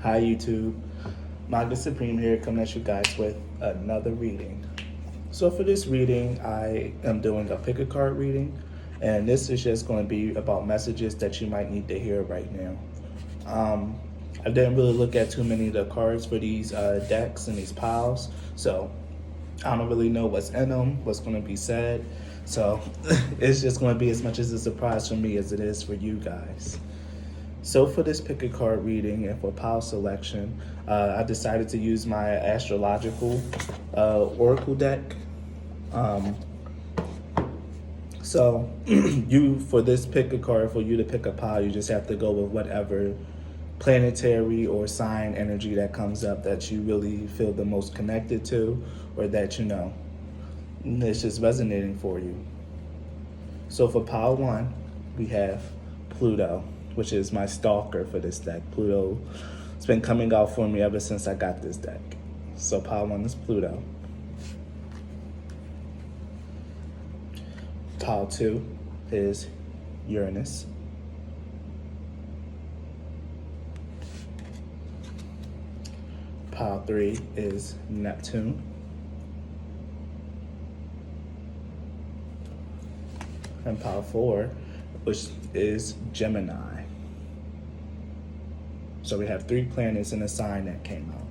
Hi YouTube, Magda Supreme here coming at you guys with another reading. So for this reading, I am doing a pick a card reading, and this is just going to be about messages that you might need to hear right now. I didn't really look at too many of the cards for these decks and these piles, so I don't really know what's in them, what's going to be said. So it's just going to be as much as a surprise for me as it is for you guys. So for this pick a card reading and for pile selection, I decided to use my astrological oracle deck. So you, for this pick a card, for you to pick a pile, you just have to go with whatever planetary or sign energy that comes up that you really feel the most connected to, or that you know it's just resonating for you. So for pile one, we have Pluto, which is my stalker for this deck. Pluto, it's been coming out for me ever since I got this deck. So pile one is Pluto. Pile two is Uranus. Pile three is Neptune. And pile four, which is Gemini. So we have 3 planets in a sign that came out.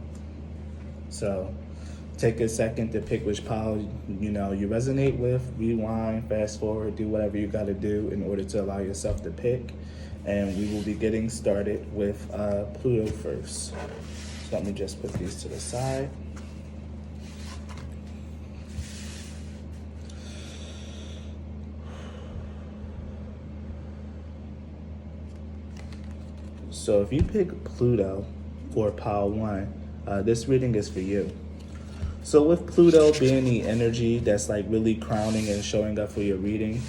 So take a second to pick which pile you resonate with, rewind, fast forward, do whatever you gotta do in order to allow yourself to pick. And we will be getting started with Pluto first. So let me just put these to the side. So if you pick Pluto for pile one, this reading is for you. So with Pluto being the energy that's like really crowning and showing up for your reading,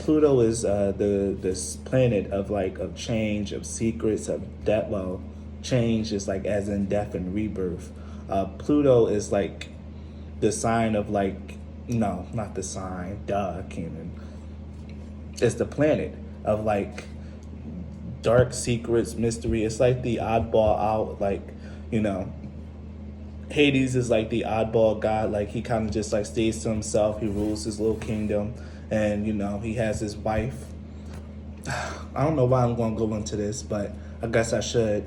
Pluto is this planet of change, of secrets, of death. Well, change is like as in death and rebirth. Pluto is like the sign of no, not the sign, Kenan. It's the planet of dark secrets, mystery. It's like the oddball out, Hades is like the oddball god. He kind of just stays to himself. He rules his little kingdom, and he has his wife. I don't know why I'm going to go into this, but I guess I should.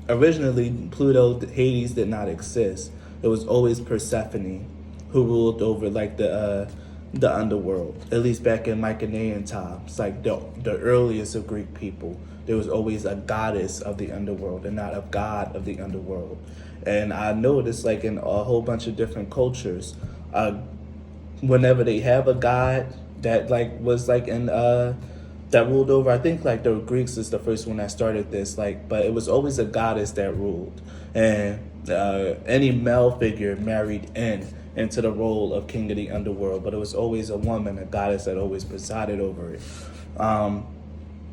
Originally, Pluto, Hades did not exist. It was always Persephone who ruled over the underworld, at least back in Mycenaean times, the earliest of Greek people. There was always a goddess of the underworld and not a god of the underworld. And I noticed in a whole bunch of different cultures, whenever they have a god that was in that ruled over, I think the Greeks is the first one that started this, but it was always a goddess that ruled. And any male figure married into the role of king of the underworld, but it was always a woman, a goddess that always presided over it.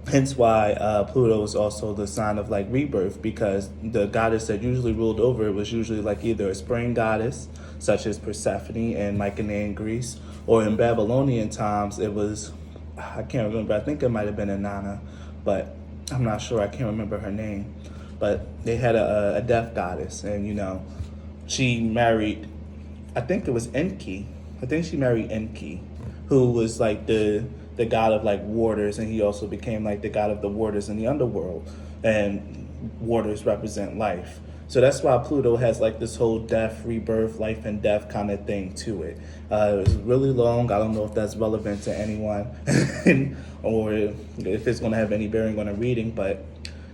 Hence why Pluto is also the sign of rebirth, because the goddess that usually ruled over it was usually either a spring goddess, such as Persephone in Mycenaean Greece, or in Babylonian times it was, I can't remember, I think it might have been Inanna, but I'm not sure, I can't remember her name. But they had a death goddess, and she married, I think it was Enki. I think she married Enki, who was the god of waters, and he also became the god of the waters in the underworld. And waters represent life. So that's why Pluto has this whole death, rebirth, life and death kind of thing to it. It was really long. I don't know if that's relevant to anyone or if it's going to have any bearing on a reading, but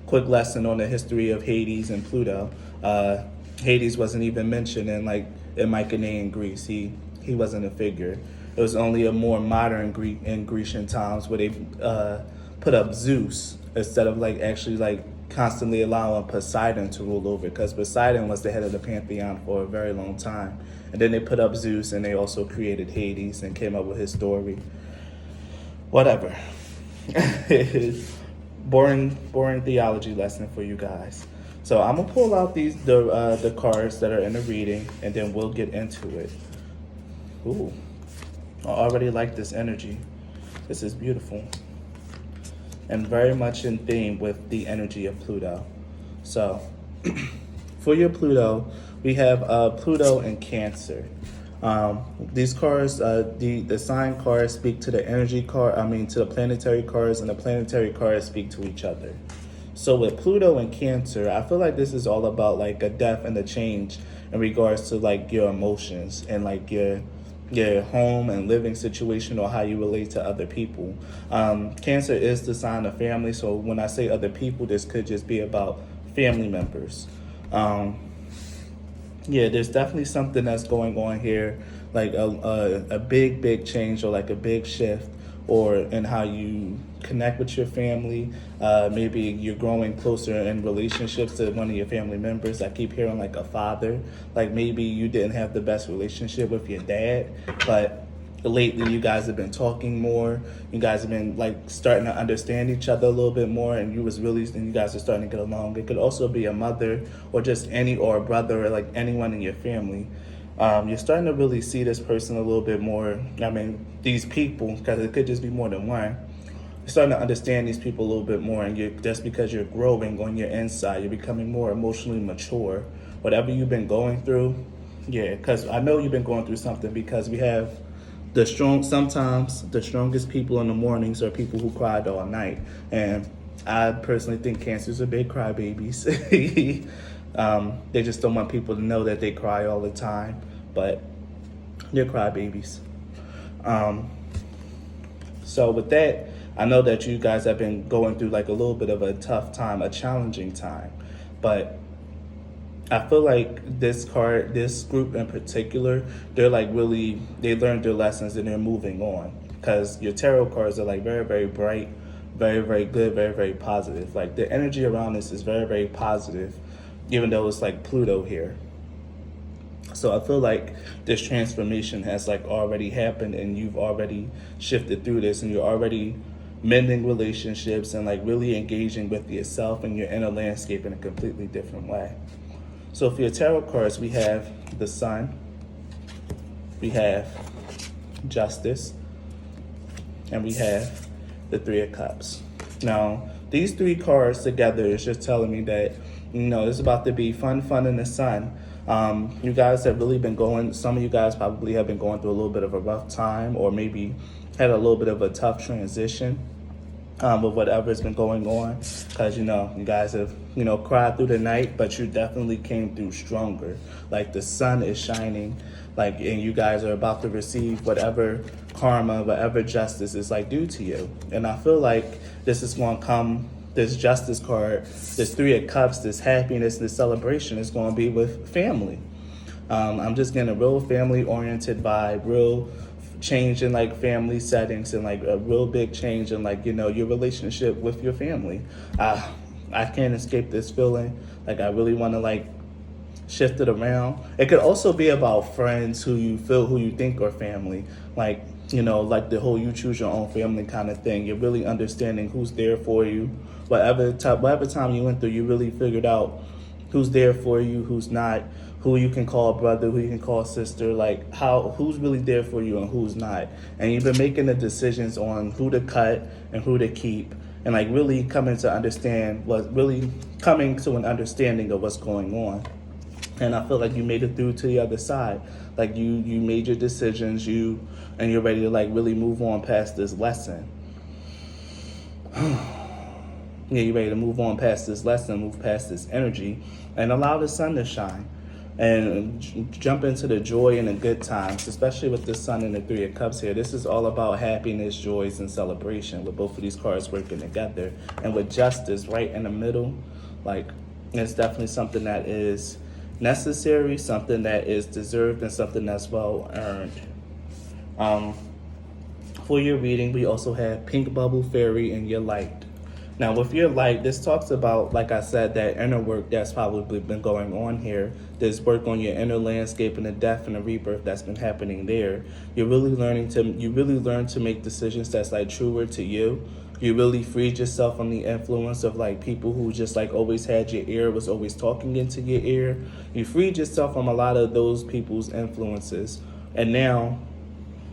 quick lesson on the history of Hades and Pluto. Hades wasn't even mentioned in Mycenaean Greece. He wasn't a figure. It was only a more modern Grecian times where they put up Zeus instead of actually constantly allowing Poseidon to rule over, because Poseidon was the head of the pantheon for a very long time. And then they put up Zeus, and they also created Hades and came up with his story. Whatever. boring theology lesson for you guys. So I'm gonna pull out the cards that are in the reading, and then we'll get into it. Ooh, I already like this energy. This is beautiful. And very much in theme with the energy of Pluto. So for your Pluto, we have Pluto and Cancer. These cards, the sign cards speak to the energy card. I mean, to the planetary cards, and the planetary cards speak to each other. So with Pluto and Cancer, I feel like this is all about like a death and a change in regards to like your emotions and like your home and living situation, or how you relate to other people. Cancer is the sign of family, so when I say other people, this could just be about family members. Yeah, there's definitely something that's going on here, like a big change, or like a big shift, or in how you connect with your family. Maybe you're growing closer in relationships to one of your family members. I keep hearing like a father, like maybe you didn't have the best relationship with your dad, but lately you guys have been talking more. You guys have been like starting to understand each other a little bit more, and you guys are starting to get along. It could also be a mother, or just or a brother, or like anyone in your family. You're starting to really see this person a little bit more. I mean, these people, because it could just be more than one. You're starting to understand these people a little bit more, and just because you're growing on your inside, you're becoming more emotionally mature. Whatever you've been going through, yeah, because I know you've been going through something, because we have sometimes the strongest people in the mornings are people who cried all night. And I personally think Cancers are big crybabies. They just don't want people to know that they cry all the time, but they're crybabies. So with that, I know that you guys have been going through like a little bit of a tough time, a challenging time, but I feel like this group in particular, they learned their lessons and they're moving on. Because your tarot cards are like very, very bright, very, very good, very, very positive. Like the energy around this is very, very positive, even though it's like Pluto here. So I feel like this transformation has like already happened, and you've already shifted through this, and you're already mending relationships and like really engaging with yourself and your inner landscape in a completely different way. So for your tarot cards, we have the Sun, we have Justice, and we have the Three of Cups. Now, these three cards together is just telling me that, it's about to be fun in the sun. You guys have really been some of you guys probably have been going through a little bit of a rough time, or maybe had a little bit of a tough transition with whatever's been going on, because you guys have cried through the night, but you definitely came through stronger. Like the sun is shining, like, and you guys are about to receive whatever karma, whatever justice is like due to you. And I feel like this is going to come. This Justice card, this Three of Cups, this happiness, this celebration is going to be with family. I'm just getting a real family oriented vibe, real change in like family settings, and like a real big change in like your relationship with your family. I can't escape this feeling. Like I really want to like shift it around. It could also be about friends who you think are family, like like the whole you choose your own family kind of thing. You're really understanding who's there for you. Whatever time you went through, you really figured out who's there for you, who's not, who you can call brother, who you can call sister, like who's really there for you and who's not. And you've been making the decisions on who to cut and who to keep, and like really coming to an understanding of what's going on. And I feel like you made it through to the other side. Like you made your decisions, and you're ready to like really move on past this lesson. Yeah, you're ready to move on past this lesson, move past this energy, and allow the sun to shine. And jump into the joy and the good times, especially with the Sun and the Three of Cups here. This is all about happiness, joys, and celebration, with both of these cards working together. And with Justice right in the middle, like it's definitely something that is necessary, something that is deserved, and something that's well earned. For your reading, we also have Pink Bubble Fairy and Your Light. Now, with your light, this talks about, like I said, that inner work that's probably been going on here. This work on your inner landscape and the death and the rebirth that's been happening there. You really learn to make decisions that's like truer to you. You really freed yourself from the influence of like people who just like always had your ear, was always talking into your ear. You freed yourself from a lot of those people's influences, and now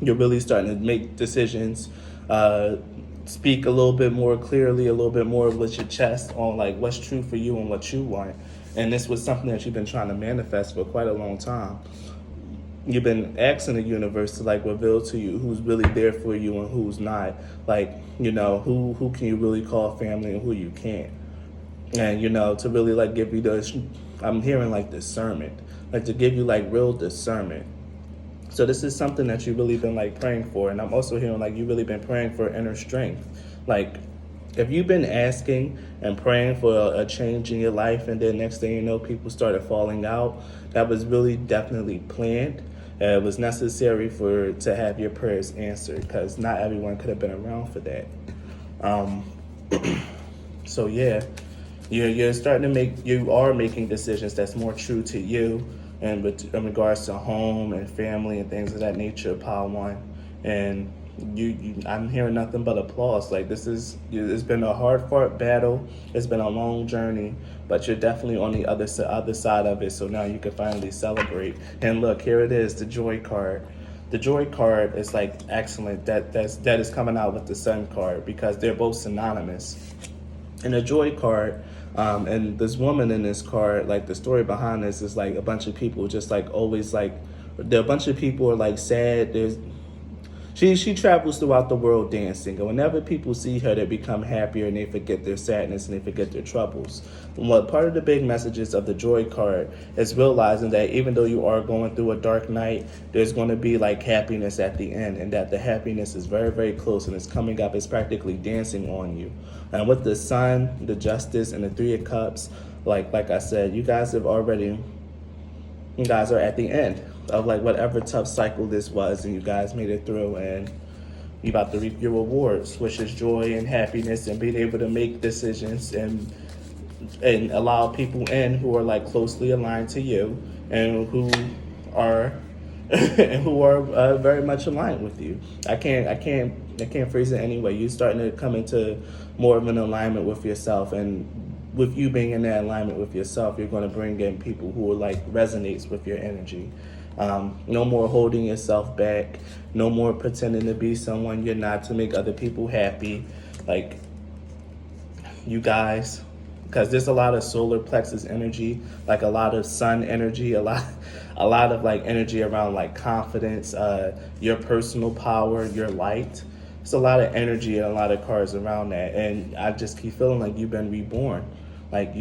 you're really starting to make decisions speak a little bit more clearly, a little bit more with your chest on like what's true for you and what you want. And this was something that you've been trying to manifest for quite a long time. You've been asking the universe to like reveal to you who's really there for you and who's not. Like, you know, who can you really call family and who you can't. And, you know, to really like give you the, I'm hearing like discernment, like to give you like real discernment. So this is something that you've really been like praying for. And I'm also hearing like you've really been praying for inner strength. Like if you've been asking and praying for a change in your life and then next thing you know, people started falling out, that was really definitely planned. It was necessary to have your prayers answered because not everyone could have been around for that. So yeah, you're starting to you are making decisions that's more true to you and in regards to home and family and things of that nature, Power One. And I'm hearing nothing but applause. Like it's been a hard-fought battle. It's been a long journey, but you're definitely on the other side of it. So now you can finally celebrate. And look, here it is, the Joy card. The Joy card is like excellent. That is coming out with the Sun card because they're both synonymous. And the Joy card, and this woman in this card, like the story behind this is like a bunch of people just like always like, a bunch of people are like sad. She travels throughout the world dancing, and whenever people see her, they become happier and they forget their sadness and they forget their troubles. And what part of the big messages of the Joy card is realizing that even though you are going through a dark night, there's going to be like happiness at the end, and that the happiness is very, very close and it's coming up. It's practically dancing on you. And with the Sun, the Justice, and the Three of Cups, like I said, you guys are at the end of like whatever tough cycle this was, and you guys made it through, and you about to reap your rewards, which is joy and happiness and being able to make decisions and allow people in who are like closely aligned to you and who are very much aligned with you. I can't phrase it anyway. You're starting to come into more of an alignment with yourself, and with you being in that alignment with yourself, you're going to bring in people who are like resonates with your energy. No more holding yourself back. No more pretending to be someone you're not to make other people happy. Like you guys, because there's a lot of solar plexus energy, like a lot of sun energy, a lot of like energy around like confidence, your personal power, your light. It's a lot of energy and a lot of cards around that. And I just keep feeling like you've been reborn. Like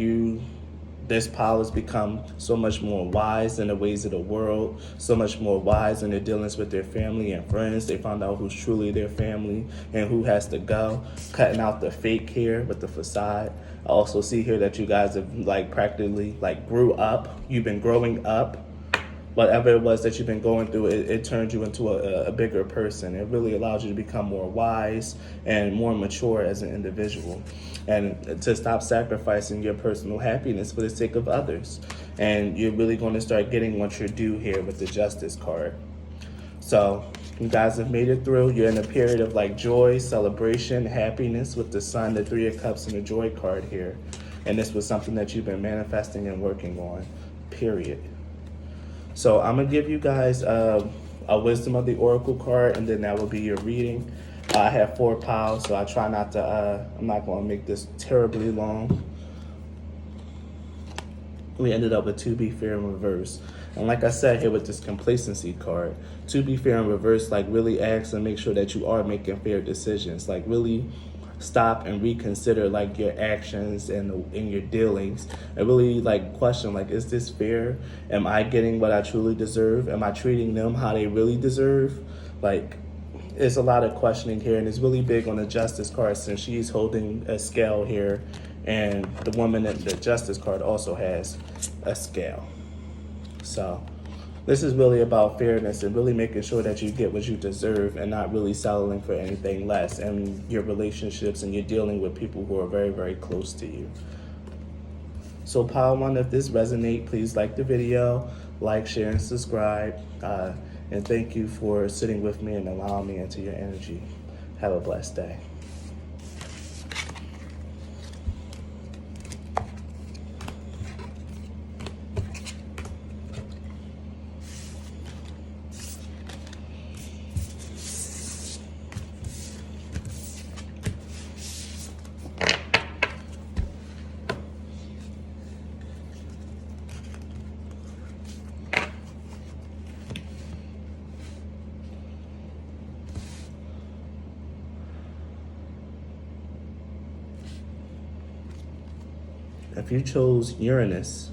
this pile has become so much more wise in the ways of the world, so much more wise in their dealings with their family and friends. They found out who's truly their family and who has to go, cutting out the fake here with the facade. I also see here that you guys have like practically like grew up. You've been growing up. Whatever it was that you've been going through, it turned you into a bigger person. It really allowed you to become more wise and more mature as an individual, and to stop sacrificing your personal happiness for the sake of others. And you're really going to start getting what you're due here with the Justice card. So you guys have made it through. You're in a period of like joy, celebration, happiness with the Sun, the Three of Cups, and the Joy card here. And this was something that you've been manifesting and working on, period. So I'm going to give you guys a Wisdom of the Oracle card, and then that will be your reading. I have 4 piles, so I try not to, I'm not going to make this terribly long. We ended up with To Be Fair in reverse. And like I said here with this Complacency card, To Be Fair in reverse, like really ask and make sure that you are making fair decisions. Like really stop and reconsider like your actions and in your dealings, and really like question like, is this fair? Am I getting what I truly deserve? Am I treating them how they really deserve? Like it's a lot of questioning here, and it's really big on the Justice card since she's holding a scale here, and the woman in the Justice card also has a scale. So this is really about fairness and really making sure that you get what you deserve and not really settling for anything less in your relationships, and you're dealing with people who are very, very close to you. So Power One, if this resonates, please like the video, like, share, and subscribe. And thank you for sitting with me and allowing me into your energy. Have a blessed day. If you chose Uranus,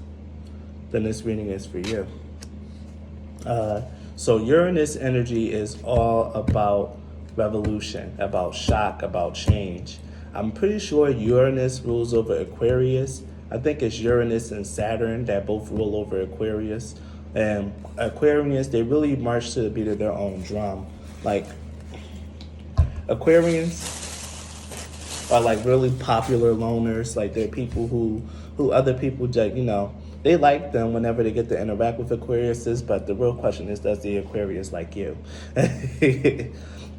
then this reading is for you. So Uranus energy is all about revolution, about shock, about change. I'm pretty sure Uranus rules over Aquarius. I think it's Uranus and Saturn that both rule over Aquarius. And Aquarians, they really march to the beat of their own drum. Like, Aquarians are like really popular loners. Like, they're people who other people just, they like them whenever they get to interact with Aquariuses, but the real question is, does the Aquarius like you?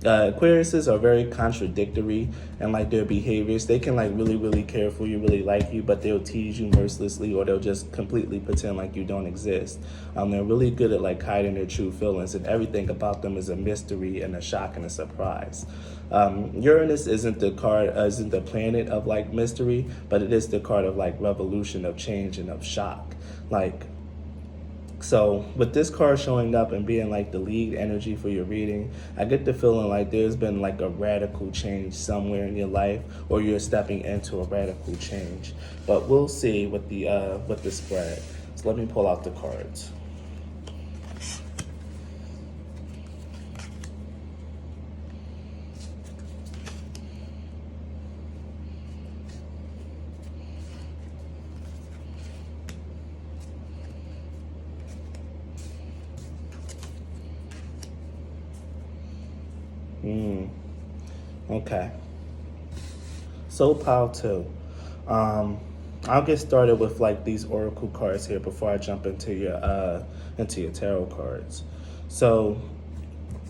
Aquariuses are very contradictory and like their behaviors. They can like really, really care for you, really like you, but they'll tease you mercilessly, or they'll just completely pretend like you don't exist. They're really good at like hiding their true feelings, and everything about them is a mystery and a shock and a surprise. Uranus isn't the planet of like mystery, but it is the card of like revolution, of change, and of shock. So with this card showing up and being like the lead energy for your reading, I get the feeling like there's been like a radical change somewhere in your life, or you're stepping into a radical change. But we'll see with the spread. So let me pull out the cards. Okay. So pile 2. I'll get started with like these oracle cards here before I jump into your tarot cards. So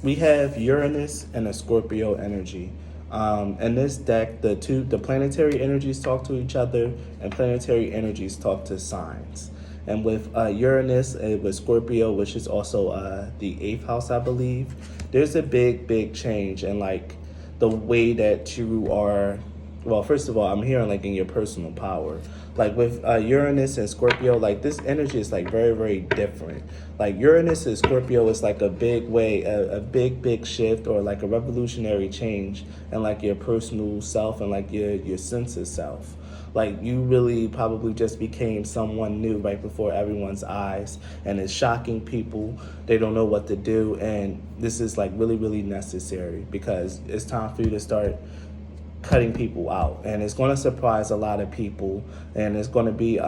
we have Uranus and a Scorpio energy. In this deck, the planetary energies talk to each other, and planetary energies talk to signs. And with Uranus, with Scorpio, which is also the 8th house, I believe, there's a big change in like the way that you are. Well, first of all, I'm hearing like in your personal power. Like with Uranus and Scorpio, like this energy is like very, very different. Like Uranus and Scorpio is like a big way, a big shift, or like a revolutionary change in like your personal self and like your sense of self. Like you really probably just became someone new right before everyone's eyes, and it's shocking people. They don't know what to do, and this is like really, really necessary, because it's time for you to start cutting people out, and it's going to surprise a lot of people, and it's going to be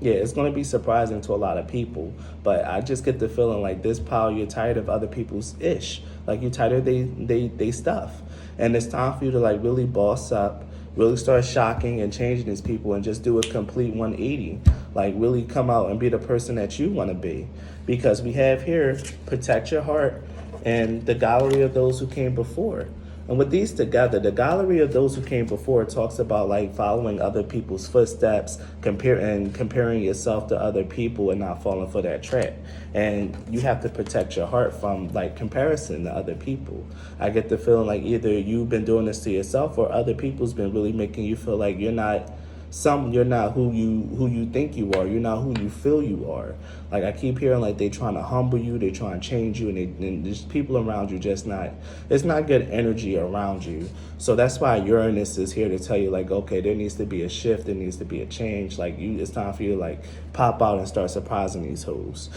it's going to be surprising to a lot of people. But I just get the feeling like this pile, you're tired of other people's ish. Like you're tired of they stuff, and it's time for you to like really boss up, really start shocking and changing these people, and just do a complete 180. Like really come out and be the person that you want to be, because we have here, protect your heart and the gallery of those who came before. And with these together, the gallery of those who came before talks about like following other people's footsteps, comparing yourself to other people and not falling for that trap. And you have to protect your heart from like comparison to other people. I get the feeling like either you've been doing this to yourself, or other people's been really making you feel like you're not who you think you are. You're not who you feel you are. Like I keep hearing like they trying to humble you, they trying to change you, and there's people around you it's not good energy around you. So that's why Uranus is here to tell you like, okay, there needs to be a shift, there needs to be a change. Like it's time for you to like pop out and start surprising these hoes,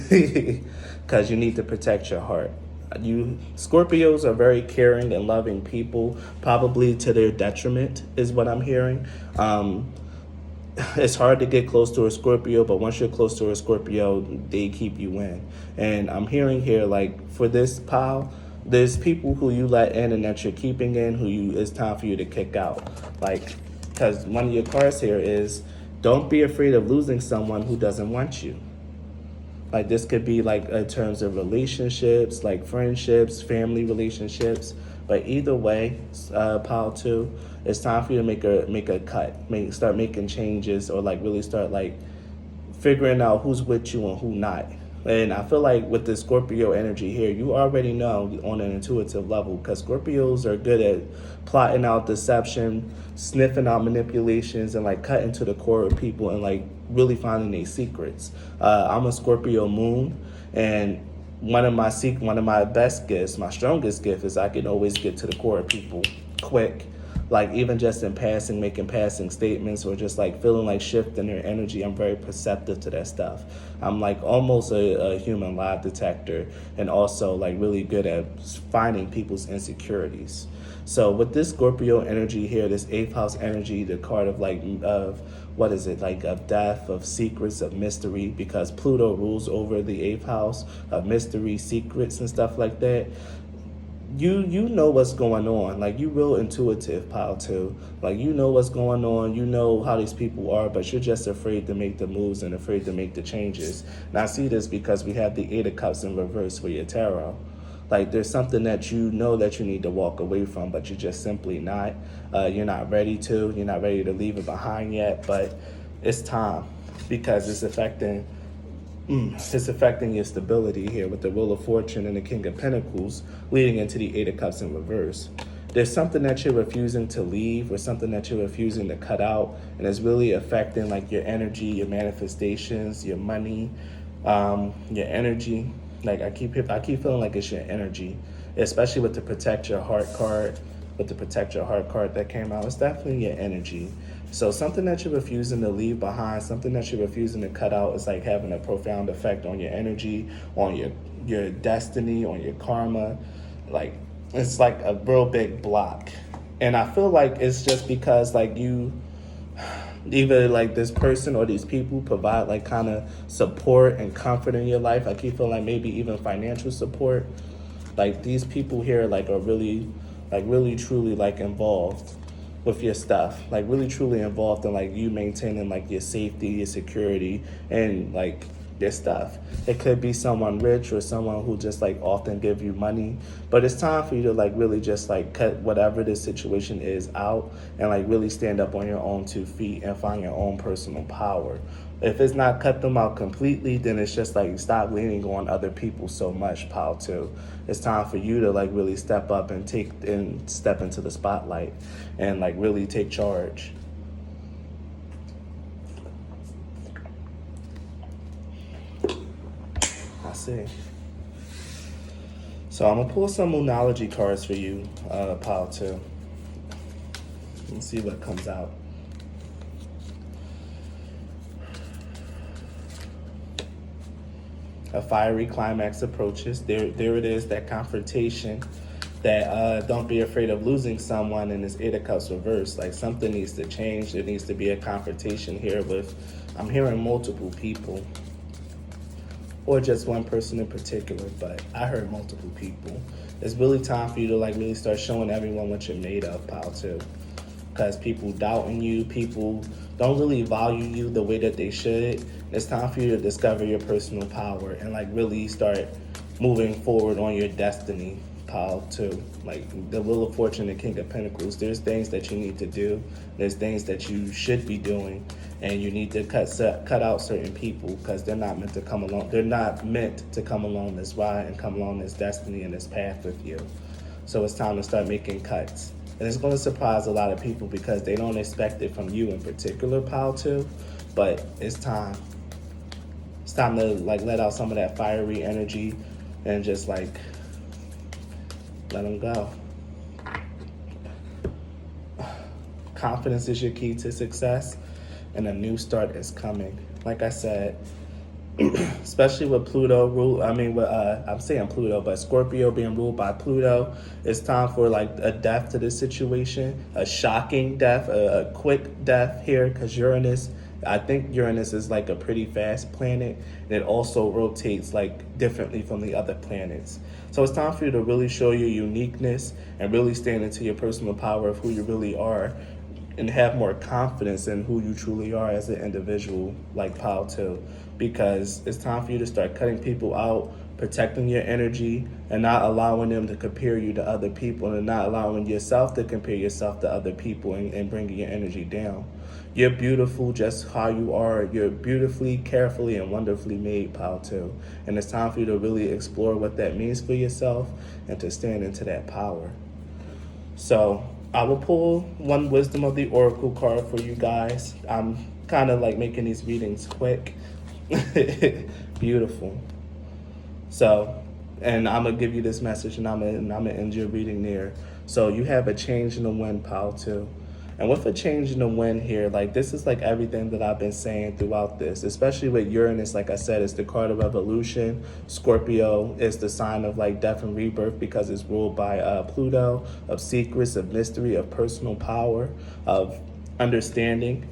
because you need to protect your heart. Scorpios are very caring and loving people, probably to their detriment, is what I'm hearing. It's hard to get close to a Scorpio, but once you're close to a Scorpio, they keep you in. And I'm hearing here, like, for this pile, there's people who you let in and that you're keeping in it's time for you to kick out. Like, because one of your cards here is, don't be afraid of losing someone who doesn't want you. Like this could be like in terms of relationships, like friendships, family relationships. But either way, pile 2, it's time for you to make a cut, start making changes, or like really start like figuring out who's with you and who not. And I feel like with the Scorpio energy here, you already know on an intuitive level, because Scorpios are good at plotting out deception, sniffing out manipulations, and like cutting to the core of people and like really finding their secrets. I'm a Scorpio moon, and one of my best gifts, my strongest gift, is I can always get to the core of people quick. like even just in passing, making passing statements, or just like feeling like shifting their energy. I'm very perceptive to that stuff. I'm like almost a human lie detector, and also like really good at finding people's insecurities. So with this Scorpio energy here, this eighth house energy, the card of like of what is it, like of death, of secrets, of mystery, because Pluto rules over the eighth house of mystery, secrets, and stuff like that. You know what's going on. Like, you real intuitive, pile too. Like, you know what's going on. You know how these people are, but you're just afraid to make the moves and afraid to make the changes. And I see this because we have the Eight of Cups in reverse for your tarot. Like, there's something that you know that you need to walk away from, but you're just simply not. You're not ready to. You're not ready to leave it behind yet, but it's time, because it's affecting your stability here with the Wheel of Fortune and the King of Pentacles leading into the Eight of Cups in reverse. There's something that you're refusing to leave, or something that you're refusing to cut out, and it's really affecting like your energy, your manifestations, your money, your energy. Like, I keep feeling like it's your energy, especially with the Protect Your Heart card. With the Protect Your Heart card that came out, it's definitely your energy. So something that you're refusing to leave behind, something that you're refusing to cut out, is like having a profound effect on your energy, on your destiny, on your karma. Like, it's like a real big block. And I feel like it's just because like you, either like this person or these people provide like kind of support and comfort in your life. I keep feeling like maybe even financial support. Like, these people here like are really truly like involved with your stuff, like really truly involved in like you maintaining like your safety, your security, and like your stuff. It could be someone rich or someone who just like often give you money, but it's time for you to like really just like cut whatever this situation is out and like really stand up on your own 2 feet and find your own personal power. If it's not cut them out completely, then it's just like stop leaning on other people so much, pal, too. It's time for you to like really step up and step into the spotlight and like really take charge. I see. So I'm gonna pull some Moonology cards for you, pal, too. Let's see what comes out. A fiery climax approaches. There it is, that confrontation, that don't be afraid of losing someone in this Eight of Cups reverse. Like, something needs to change. There needs to be a confrontation here with, I'm hearing multiple people, or just one person in particular, but I heard multiple people. It's really time for you to like really start showing everyone what you're made of, pal, too. Because people doubting you, people don't really value you the way that they should. It's time for you to discover your personal power and like really start moving forward on your destiny, pal, too. Like the Wheel of Fortune and King of Pentacles, there's things that you need to do. There's things that you should be doing, and you need to cut out certain people because they're not meant to come along. They're not meant to come along this ride and come along this destiny and this path with you. So it's time to start making cuts. And it's going to surprise a lot of people because they don't expect it from you in particular, pal, too. But it's time. It's time to like let out some of that fiery energy and just like let them go. Confidence is your key to success, and a new start is coming. Like I said, especially with Pluto I'm saying Pluto, but Scorpio being ruled by Pluto, it's time for like a death to this situation, a shocking death, a quick death here, because I think Uranus is like a pretty fast planet, and it also rotates like differently from the other planets. So it's time for you to really show your uniqueness and really stand into your personal power of who you really are, and have more confidence in who you truly are as an individual, like Pal too. Because it's time for you to start cutting people out, protecting your energy, and not allowing them to compare you to other people, and not allowing yourself to compare yourself to other people and bringing your energy down. You're beautiful just how you are. You're beautifully, carefully, and wonderfully made, Pal too. And it's time for you to really explore what that means for yourself and to stand into that power. So I will pull one Wisdom of the Oracle card for you guys. I'm kind of like making these readings quick. Beautiful. So, and I'm going to give you this message, and I'm gonna end your reading there. So you have a change in the wind, pile too. And with a change in the wind here, like this is like everything that I've been saying throughout this, especially with Uranus, like I said, it's the card of evolution. Scorpio is the sign of like death and rebirth because it's ruled by Pluto, of secrets, of mystery, of personal power, of understanding,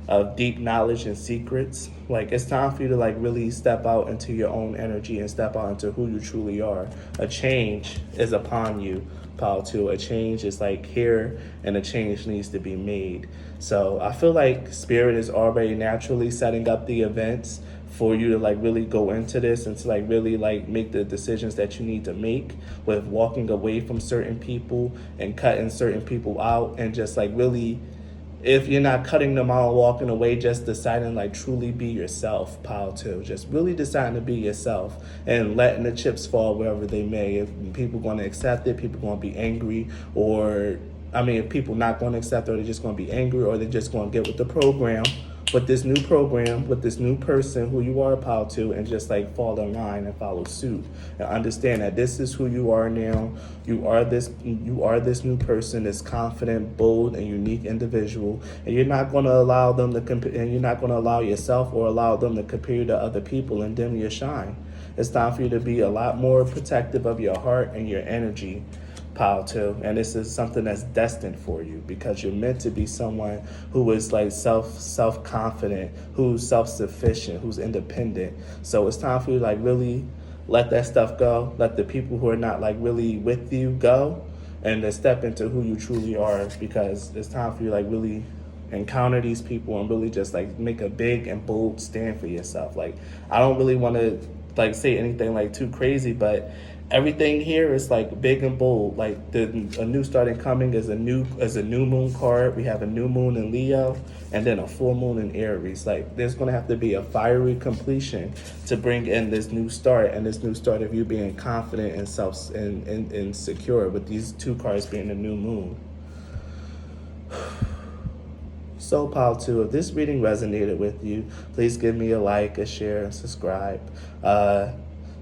of deep knowledge and secrets. Like it's time for you to like really step out into your own energy and step out into who you truly are. A change is upon you, Paul, too. A change is like here and a change needs to be made. So I feel like spirit is already naturally setting up the events for you to like really go into this and to like really like make the decisions that you need to make with walking away from certain people and cutting certain people out and just like really, if you're not cutting them out, walking away, just deciding like truly be yourself, pile two. Just really deciding to be yourself and letting the chips fall wherever they may. If people going to accept it, people going to be angry, or I mean, if people not going to accept it, or they're just going to be angry, or they're just going to get with the program, with this new program, with this new person who you are, pile two, and just like fall in line and follow suit and understand that this is who you are now. You are this new person, this confident, bold, and unique individual, and you're not going to allow them to and you're not going to allow yourself or allow them to compare you to other people and dim your shine. It's time for you to be a lot more protective of your heart and your energy, pile two, and this is something that's destined for you because you're meant to be someone who is like self-confident, who's self-sufficient, who's independent. So it's time for you to like really let that stuff go, let the people who are not like really with you go, and to step into who you truly are, because it's time for you to like really encounter these people and really just like make a big and bold stand for yourself. Like I don't really want to like say anything like too crazy, but everything here is like big and bold. Like a new starting coming is a new moon card. We have a new moon in Leo and then a full moon in Aries. Like there's gonna have to be a fiery completion to bring in this new start, and this new start of you being confident and and secure, with these two cards being the new moon. So, pile two, if this reading resonated with you, please give me a like, a share, and subscribe.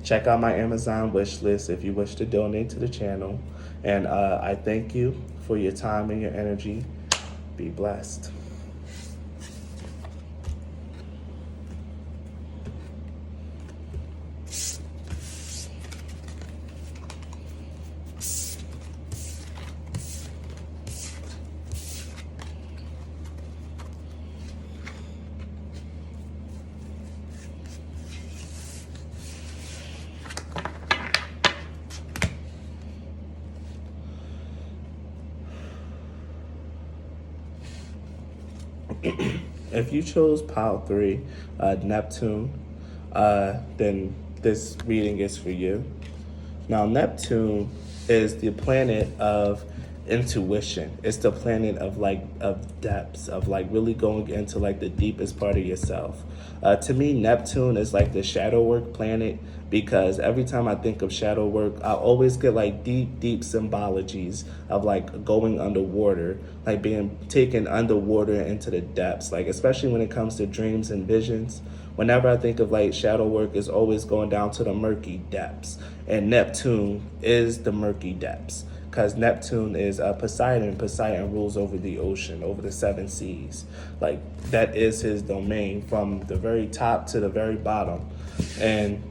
Check out my Amazon wish list if you wish to donate to the channel. And I thank you for your time and your energy. Be blessed. If you chose pile three, Neptune, then this reading is for you. Now, Neptune is the planet of intuition. It's the planet of depths, of like really going into like the deepest part of yourself. To me, Neptune is like the shadow work planet, because every time I think of shadow work, I always get like deep symbologies of like going underwater, like being taken underwater into the depths, like especially when it comes to dreams and visions. Whenever I think of like shadow work, it's always going down to the murky depths, and Neptune is the murky depths, because Neptune is Poseidon. Poseidon rules over the ocean, over the seven seas. Like that is his domain, from the very top to the very bottom. And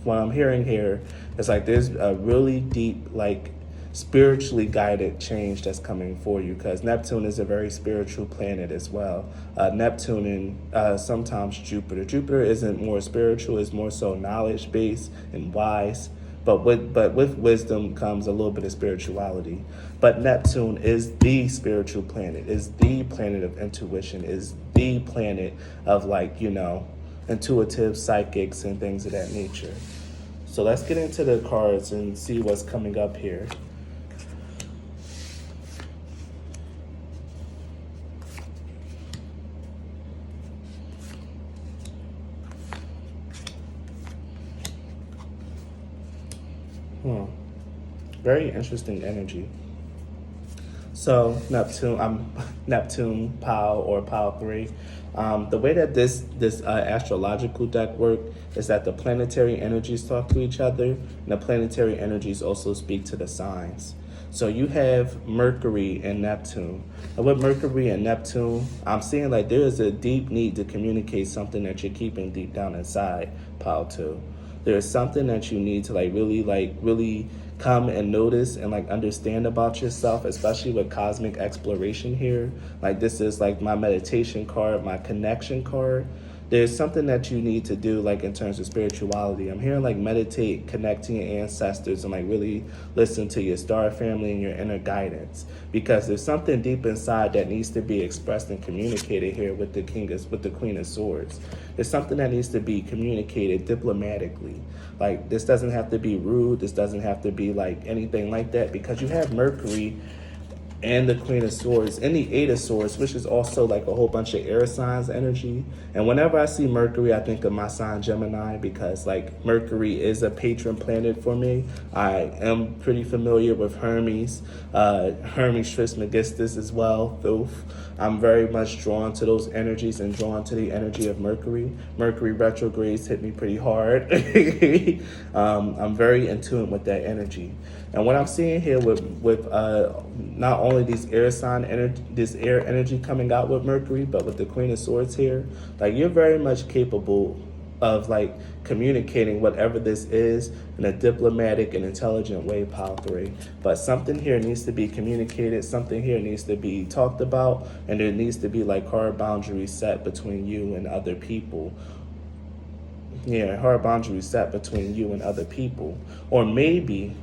what I'm hearing here is like there's a really deep, like spiritually guided change that's coming for you, because Neptune is a very spiritual planet as well. Neptune and sometimes Jupiter. Jupiter isn't more spiritual, it's more so knowledge based and wise. But with wisdom comes a little bit of spirituality. But Neptune is the spiritual planet, is the planet of intuition, is the planet of like, intuitive psychics and things of that nature. So let's get into the cards and see what's coming up here. Very interesting energy. So Neptune, Neptune, pile or pile three. The way that this astrological deck work is that the planetary energies talk to each other, and the planetary energies also speak to the signs. So you have Mercury and Neptune. And with Mercury and Neptune, I'm seeing like there is a deep need to communicate something that you're keeping deep down inside, Pile 2. There's something that you need to really come and notice and like understand about yourself, especially with cosmic exploration here. Like this is like my meditation card, my connection card. There's something that you need to do like in terms of spirituality. I'm hearing like meditate, connecting your ancestors, and like really listen to your star family and your inner guidance, because there's something deep inside that needs to be expressed and communicated here with the Queen of Swords. There's something that needs to be communicated diplomatically. Like this doesn't have to be rude. This doesn't have to be like anything like that, because you have Mercury and the Queen of Swords and the Eight of Swords, which is also like a whole bunch of air signs energy. And whenever I see Mercury, I think of my sign Gemini, because like Mercury is a patron planet for me. I am pretty familiar with Hermes Trismegistus as well. Thoth. I'm very much drawn to those energies and drawn to the energy of Mercury. Mercury retrogrades hit me pretty hard. I'm very in tune with that energy. And what I'm seeing here with not only these air sign energy, this air energy coming out with Mercury, but with the Queen of Swords here, like you're very much capable of like communicating whatever this is in a diplomatic and intelligent way, Pile 3. But something here needs to be communicated, something here needs to be talked about, and there needs to be like hard boundaries set between you and other people. Yeah, hard boundaries set between you and other people. Or maybe,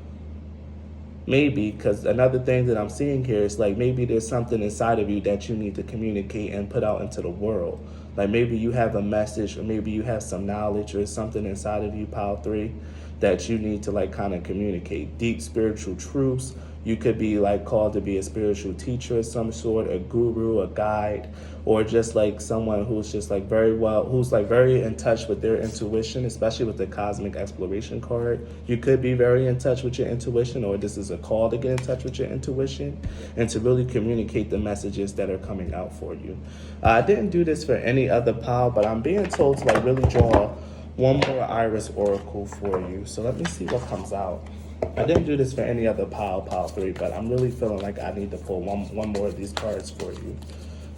because another thing that I'm seeing here is like maybe there's something inside of you that you need to communicate and put out into the world. Like maybe you have a message, or maybe you have some knowledge or something inside of you, Pile 3, that you need to like kind of communicate. Deep spiritual truths. You could be like called to be a spiritual teacher of some sort, a guru, a guide, or just like someone who's just like who's like very in touch with their intuition, especially with the cosmic exploration card. You could be very in touch with your intuition, or this is a call to get in touch with your intuition and to really communicate the messages that are coming out for you. I didn't do this for any other pile, but I'm being told to like really draw one more Iris Oracle for you. So let me see what comes out. I didn't do this for any other pile 3, but I'm really feeling like I need to pull one more of these cards for you.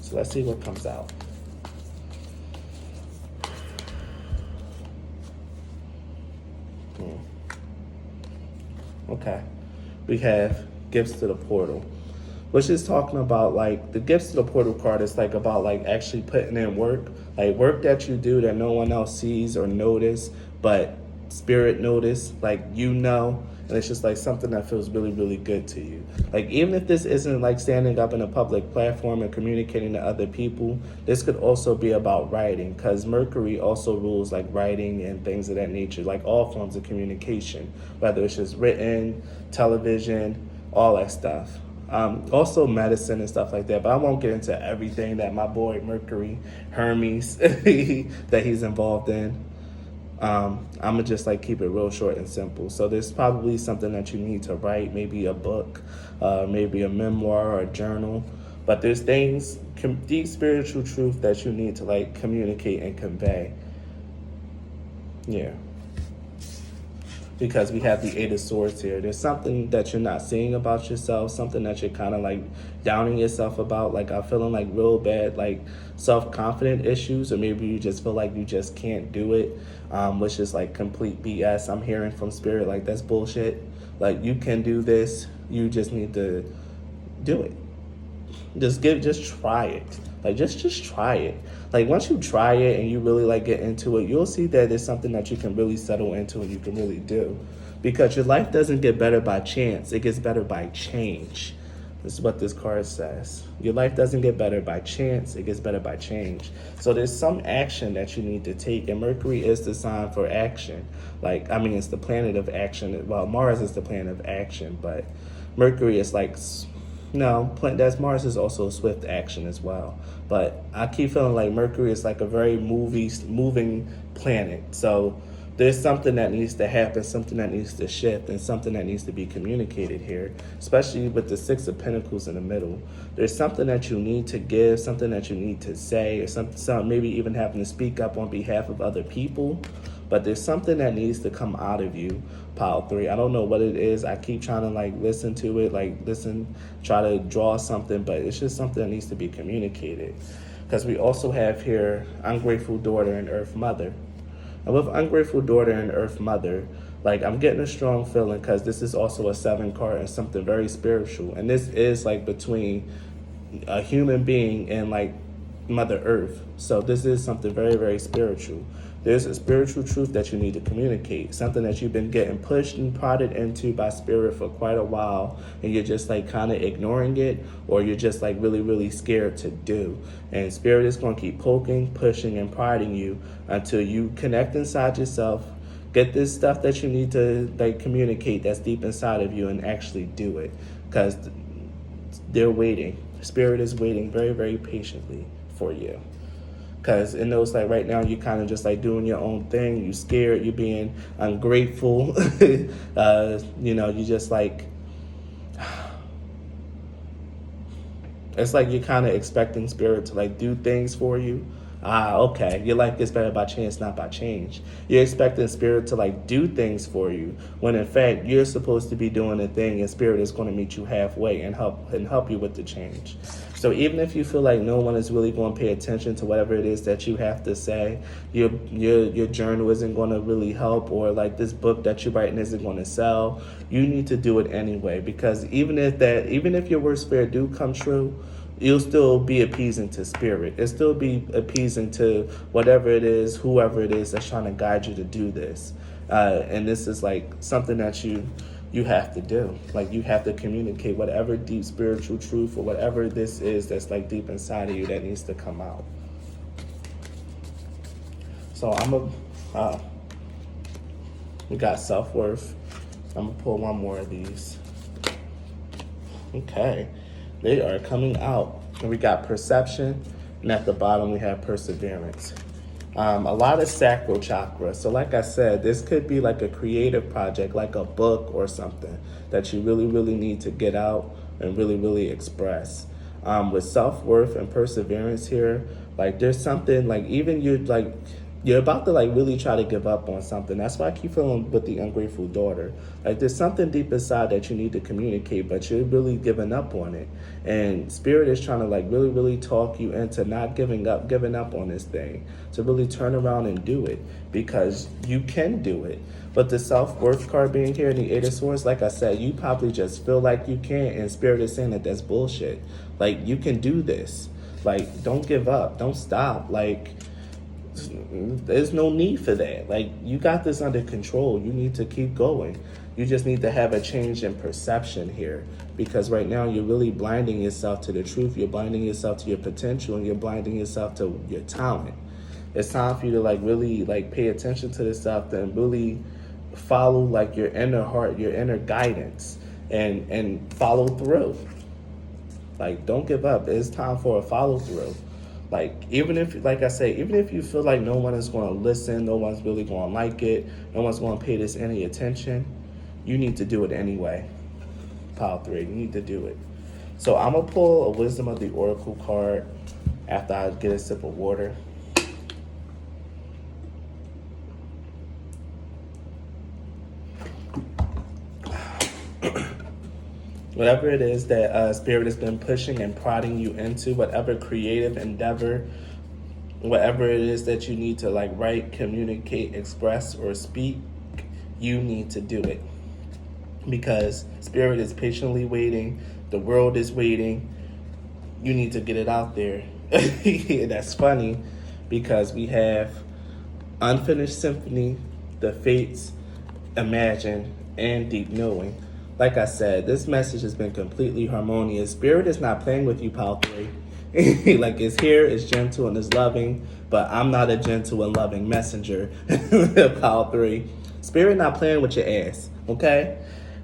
So let's see what comes out. Okay. We have Gifts to the Portal, which is talking about like the Gifts to the Portal card is like about like actually putting in work, like work that you do that no one else sees or notice, but spirit notice, like you know. And it's just like something that feels really, really good to you. Like even if this isn't like standing up in a public platform and communicating to other people, this could also be about writing, because Mercury also rules like writing and things of that nature, like all forms of communication, whether it's just written, television, all that stuff. Also medicine and stuff like that, but I won't get into everything that my boy Mercury, Hermes, that he's involved in. I'm gonna just like keep it real short and simple. So there's probably something that you need to write, maybe a book, maybe a memoir or a journal. But there's things, deep spiritual truth that you need to like communicate and convey. Yeah. Because we have the Eight of Swords here. There's something that you're not seeing about yourself, something that you're kind of like downing yourself about. Like I'm feeling like real bad, like self-confident issues, or maybe you just feel like you just can't do it, which is like complete BS. I'm hearing from spirit, like that's bullshit. Like you can do this, you just need to do it. Just try it. Like just try it. Like once you try it and you really like get into it, you'll see that there's something that you can really settle into and you can really do. Because your life doesn't get better by chance, it gets better by change. This is what this card says. Your life doesn't get better by chance, it gets better by change. So there's some action that you need to take, and Mercury is the sign for action. Like, I mean, it's the planet of action. Well, Mars is the planet of action, but Mercury is like, no, that's Mars is also swift action as well. But I keep feeling like Mercury is like a very moving planet. So There's something that needs to happen, something that needs to shift, and something that needs to be communicated here, especially with the Six of Pentacles in the middle. There's something that you need to give, something that you need to say, or some maybe even having to speak up on behalf of other people. But there's something that needs to come out of you, Pile 3. I don't know what it is. I keep trying to like listen to it, try to draw something, but it's just something that needs to be communicated. Because we also have here Ungrateful Daughter and Earth Mother. And with Ungrateful Daughter and Earth Mother, like I'm getting a strong feeling because this is also a 7 card and something very spiritual. And this is like between a human being and like Mother Earth. So this is something very, very spiritual. There's a spiritual truth that you need to communicate, something that you've been getting pushed and prodded into by spirit for quite a while, and you're just like kind of ignoring it, or you're just like really, really scared to do. And spirit is going to keep poking, pushing, and prodding you until you connect inside yourself, get this stuff that you need to like communicate that's deep inside of you, and actually do it. Because they're waiting. Spirit is waiting very, very patiently for you. Because it knows like right now you're kind of just like doing your own thing. You're scared. You're being ungrateful. You just like, it's like you're kind of expecting spirit to like do things for you. Okay. Your life gets better by chance, not by change. You're expecting spirit to like do things for you when in fact you're supposed to be doing a thing, and spirit is going to meet you halfway and help you with the change. So even if you feel like no one is really going to pay attention to whatever it is that you have to say, your journal isn't going to really help, or like this book that you're writing isn't going to sell, you need to do it anyway. Because even if your worst fear do come true, you'll still be appeasing to spirit. It'll still be appeasing to whatever it is, whoever it is that's trying to guide you to do this. And this is like something that you have to do. Like you have to communicate whatever deep spiritual truth or whatever this is that's like deep inside of you that needs to come out. So we got self-worth. I'm gonna pull one more of these. Okay. They are coming out. And we got perception, and at the bottom we have perseverance. A lot of sacral chakra. So like I said, this could be like a creative project, like a book or something that you really, really need to get out and really, really express. With self-worth and perseverance here, like there's something like even you're about to like really try to give up on something. That's why I keep feeling with the Ungrateful Daughter. Like there's something deep inside that you need to communicate, but you're really giving up on it. And spirit is trying to like really, really talk you into not giving up on this thing, to really turn around and do it, because you can do it. But the self-worth card being here in the Eight of Swords, like I said, you probably just feel like you can't, and spirit is saying that that's bullshit. Like you can do this. Like don't give up. Don't stop. Like there's no need for that. Like you got this under control. You need to keep going. You just need to have a change in perception here, because right now you're really blinding yourself to the truth. You're blinding yourself to your potential, and you're blinding yourself to your talent. It's time for you to like really like pay attention to this stuff and really follow like your inner heart, your inner guidance, and follow through. Like don't give up. It's time for a follow through. Like, even if you feel like no one is going to listen, no one's really going to like it, no one's going to pay this any attention, you need to do it anyway. Pile 3, you need to do it. So I'm going to pull a Wisdom of the Oracle card after I get a sip of water. Whatever it is that spirit has been pushing and prodding you into, whatever creative endeavor, whatever it is that you need to like write, communicate, express, or speak, you need to do it. Because spirit is patiently waiting. The world is waiting. You need to get it out there. That's funny, because we have Unfinished Symphony, The Fates, Imagine, and Deep Knowing. Like I said, this message has been completely harmonious. Spirit is not playing with you, Pile 3. Like it's here, it's gentle, and it's loving, but I'm not a gentle and loving messenger, Pile 3. Spirit not playing with your ass, okay?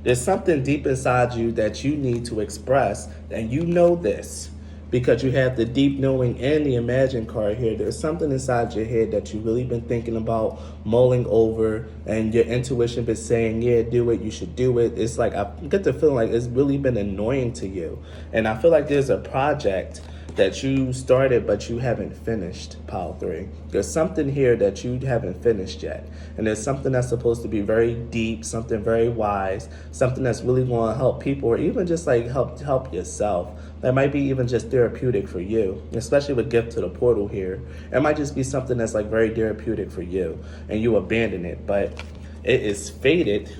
There's something deep inside you that you need to express, and you know this. because you have the deep knowing and the imagine card here. There's something inside your head that you've really been thinking about, mulling over, and your intuition been saying, yeah, do it, you should do it. It's like, I get the feeling like it's really been annoying to you. And I feel like there's a project that you started but you haven't finished, pile 3. There's something here that you haven't finished yet. And there's something that's supposed to be very deep, something very wise, something that's really going to help people, or even just like help yourself. That might be even just therapeutic for you, especially with gift to the portal here. It might just be something that's like very therapeutic for you and you abandon it, but it is fated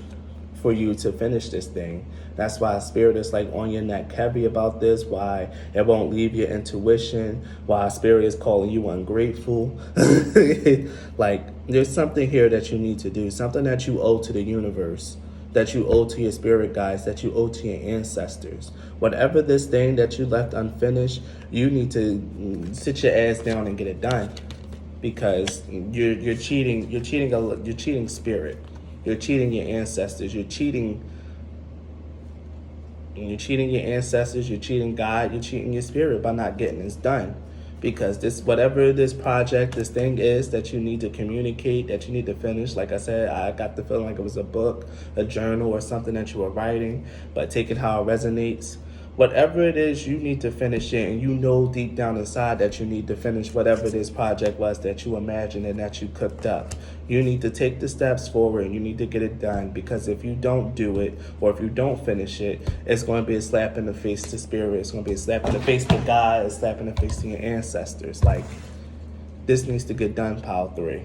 for you to finish this thing. That's why Spirit is like on your neck heavy about this, why it won't leave your intuition, why Spirit is calling you ungrateful. Like, there's something here that you need to do, something that you owe to the universe, that you owe to your spirit guides, that you owe to your ancestors. Whatever this thing that you left unfinished, you need to sit your ass down and get it done, because you're cheating spirit. You're cheating your ancestors. You're cheating your ancestors. You're cheating God. You're cheating your spirit by not getting this done. Because this, whatever this project, this thing is that you need to communicate, that you need to finish. Like I said, I got the feeling like it was a book, a journal, or something that you were writing. But take it how it resonates. Whatever it is, you need to finish it, and you know deep down inside that you need to finish whatever this project was that you imagined and that you cooked up. You need to take the steps forward, and you need to get it done, because if you don't do it, or if you don't finish it, it's going to be a slap in the face to spirit. It's going to be a slap in the face to God, a slap in the face to your ancestors. Like, this needs to get done, pile 3.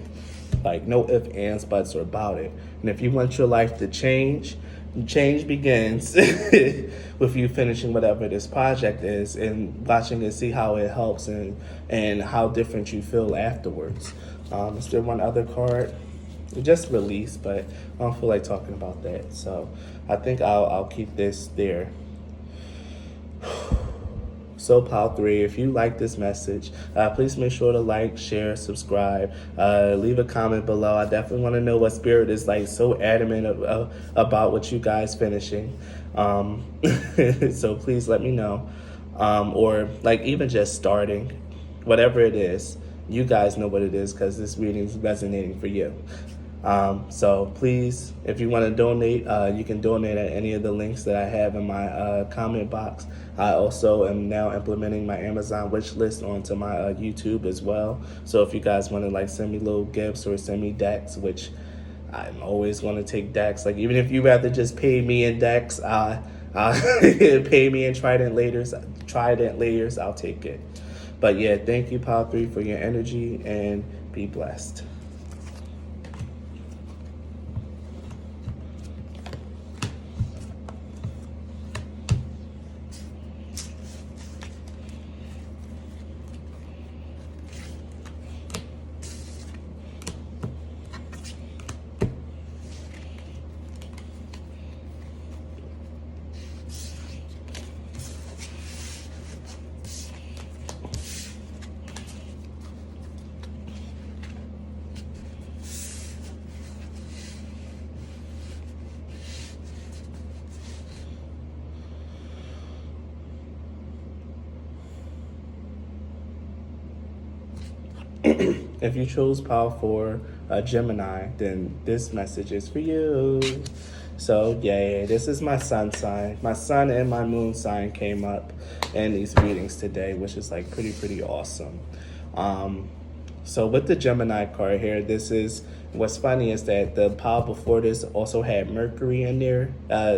Like, no ifs, ands, buts, or about it. And if you want your life to change begins with you finishing whatever this project is and watching and see how it helps and how different you feel afterwards. Is there one other card? Just release, but I don't feel like talking about that. So I think I'll keep this there. So pile 3, if you like this message, please make sure to like, share, subscribe, leave a comment below. I definitely want to know what Spirit is like so adamant about what you guys finishing. So please let me know. Or like even just starting, whatever it is, you guys know what it is, because this reading is resonating for you. So please, if you want to donate, you can donate at any of the links that I have in my comment box. I also am now implementing my Amazon wish list onto my YouTube as well. So if you guys want to like send me little gifts or send me decks, which I'm always going to take decks. Like, even if you rather just pay me in decks, pay me in trident layers, I'll take it. But yeah, thank you, pile 3, for your energy, and be blessed. If you chose pile 4, Gemini, then this message is for you. So yay, this is my sun sign. My sun and my moon sign came up in these readings today, which is like pretty awesome. So with the Gemini card here, this is, what's funny is that the pile before this also had Mercury in there.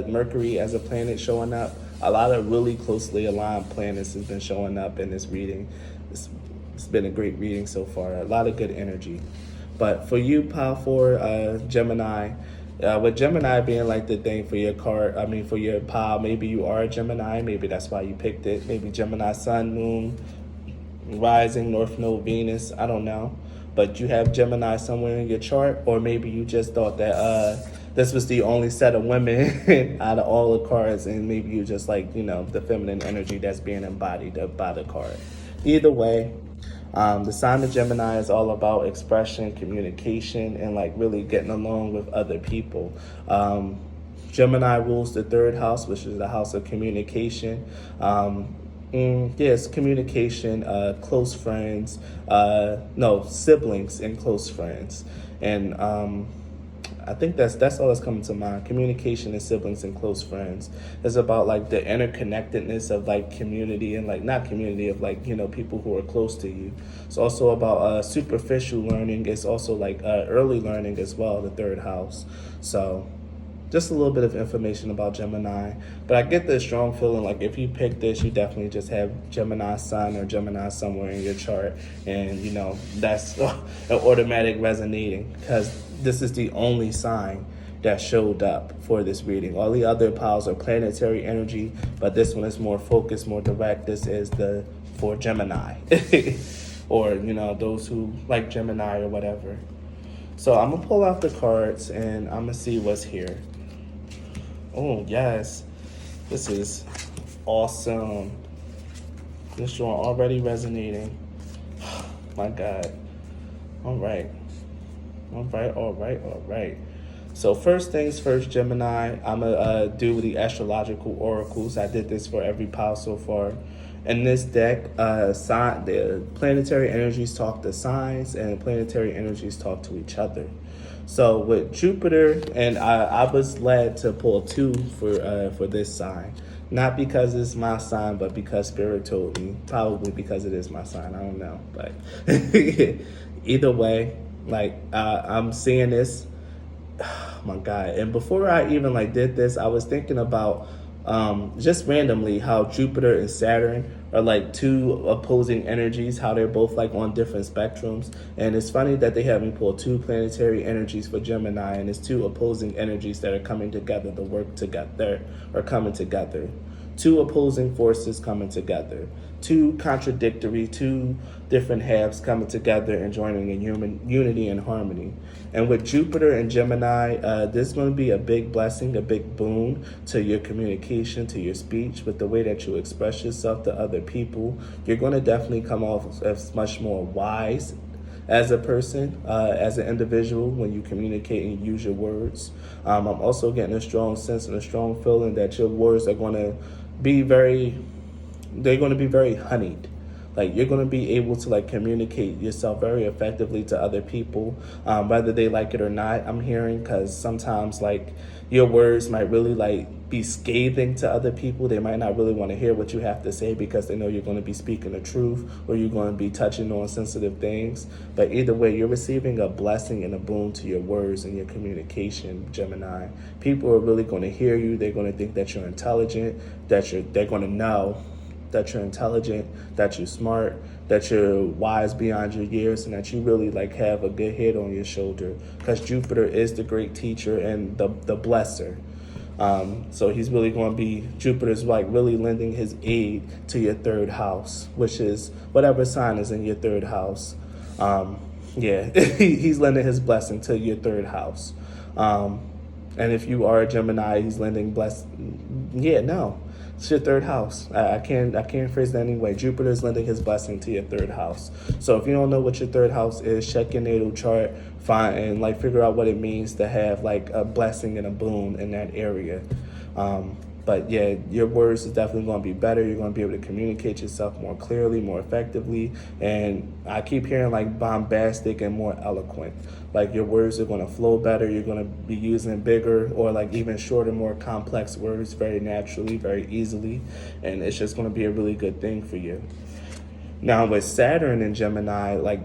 Mercury as a planet showing up. A lot of really closely aligned planets has been showing up in this reading. It's been a great reading so far. A lot of good energy. But for you, pile 4, Gemini, with Gemini being like the thing for your card, for your pile, maybe you are a Gemini. Maybe that's why you picked it. Maybe Gemini, Sun, Moon, Rising, North Node, Venus. I don't know. But you have Gemini somewhere in your chart, or maybe you just thought that this was the only set of women out of all the cards, and maybe you just like, the feminine energy that's being embodied by the card. Either way, the sign of Gemini is all about expression, communication, and like really getting along with other people. Gemini rules the 3rd house, which is the house of communication. Yes, communication, close friends, no, siblings and close friends. And I think that's all that's coming to mind. Communication and siblings and close friends. It's about like the interconnectedness of like community and like not community of like, people who are close to you. It's also about superficial learning. It's also like early learning as well, the third house. So just a little bit of information about Gemini. But I get this strong feeling like if you pick this, you definitely just have Gemini sun or Gemini somewhere in your chart. And, that's an automatic resonating because this is the only sign that showed up for this reading. All the other piles are planetary energy, but this one is more focused, more direct. This is for Gemini or, those who like Gemini or whatever. So I'm going to pull out the cards and I'm going to see what's here. Oh, yes. This is awesome. This one already resonating. My God. All right. So first things first, Gemini, I'm going to do the astrological oracles. I did this for every pile so far. In this deck, the planetary energies talk to signs and planetary energies talk to each other. So with Jupiter, and I was led to pull 2 for this sign. Not because it's my sign, but because Spirit told me. Probably because it is my sign. I don't know. But either way, I'm seeing this. Oh my God. And before I even did this, I was thinking about just randomly how Jupiter and Saturn are like 2 opposing energies, how they're both on different spectrums. And it's funny that they have me pull 2 planetary energies for Gemini, and it's 2 opposing energies that are coming together to work together or coming together. 2 opposing forces coming together. 2 contradictory, 2 different halves coming together and joining in unity and harmony. And with Jupiter and Gemini, this is going to be a big blessing, a big boon to your communication, to your speech, with the way that you express yourself to other people. You're going to definitely come off as much more wise as a person, as an individual, when you communicate and use your words. I'm also getting a strong sense and a strong feeling that your words are going to be very honeyed. You're going to be able to communicate yourself very effectively to other people, whether they like it or not. I'm hearing, because sometimes your words might really be scathing to other people. They might not really want to hear what you have to say because they know you're going to be speaking the truth or you're going to be touching on sensitive things. But either way, you're receiving a blessing and a boon to your words and your communication, Gemini. People are really going to hear you. They're going to think that you're intelligent, they're going to know that you're intelligent, that you're smart, that you're wise beyond your years, and that you really have a good head on your shoulder, because Jupiter is the great teacher and the blesser. So he's really going to be, Jupiter's really lending his aid to your 3rd house, which is whatever sign is in your 3rd house. He's lending his blessing to your 3rd house. And if you are a Gemini, he's lending it's your 3rd house. I can't phrase that anyway. Jupiter is lending his blessing to your 3rd house. So if you don't know what your 3rd house is, check your natal chart, find and figure out what it means to have a blessing and a boon in that area. But yeah, your words is definitely going to be better. You're going to be able to communicate yourself more clearly, more effectively. And I keep hearing bombastic and more eloquent. Your words are going to flow better. You're going to be using bigger or even shorter, more complex words very naturally, very easily. And it's just going to be a really good thing for you. Now with Saturn and Gemini,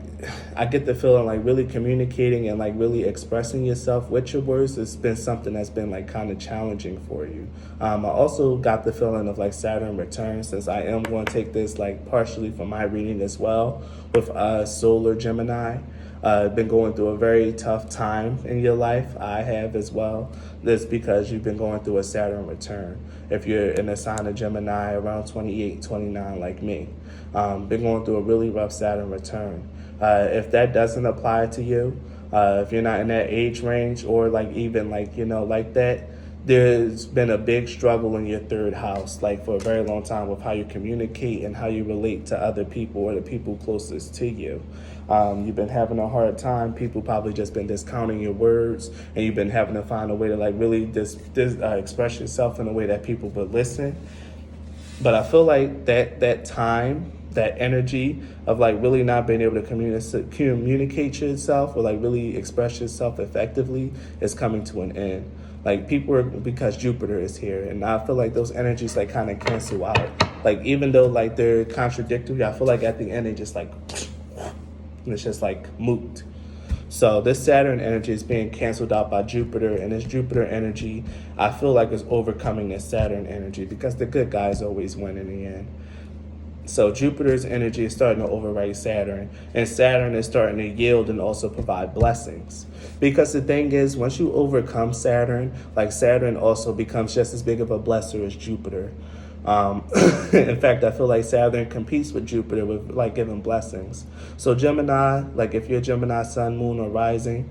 I get the feeling really communicating and really expressing yourself with your words has been something that's been kind of challenging for you. I also got the feeling of Saturn return, since I am going to take this partially for my reading as well with solar Gemini. Been going through a very tough time in your life. I have as well. That's because you've been going through a Saturn return. If you're in a sign of Gemini around 28, 29 like me, been going through a really rough Saturn return. If that doesn't apply to you, if you're not in that age range or even like that, there's been a big struggle in your 3rd house, for a very long time, with how you communicate and how you relate to other people or the people closest to you. You've been having a hard time. People probably just been discounting your words, and you've been having to find a way to really express yourself in a way that people would listen. But I feel like that time, that energy of like really not being able to communicate yourself or like really express yourself effectively is coming to an end. Like people are, because Jupiter is here, and I feel like those energies like kind of cancel out. Like even though like they're contradictory, I feel like at the end they just like it's just like moot. So this Saturn energy is being canceled out by Jupiter, and this Jupiter energy, I feel like is overcoming this Saturn energy because the good guys always win in the end. So Jupiter's energy is starting to overwrite Saturn, and Saturn is starting to yield and also provide blessings. Because the thing is, once you overcome Saturn, like Saturn also becomes just as big of a blesser as Jupiter. In fact, I feel like Saturn competes with Jupiter with like giving blessings. So Gemini, like if you're Gemini sun, moon, or rising,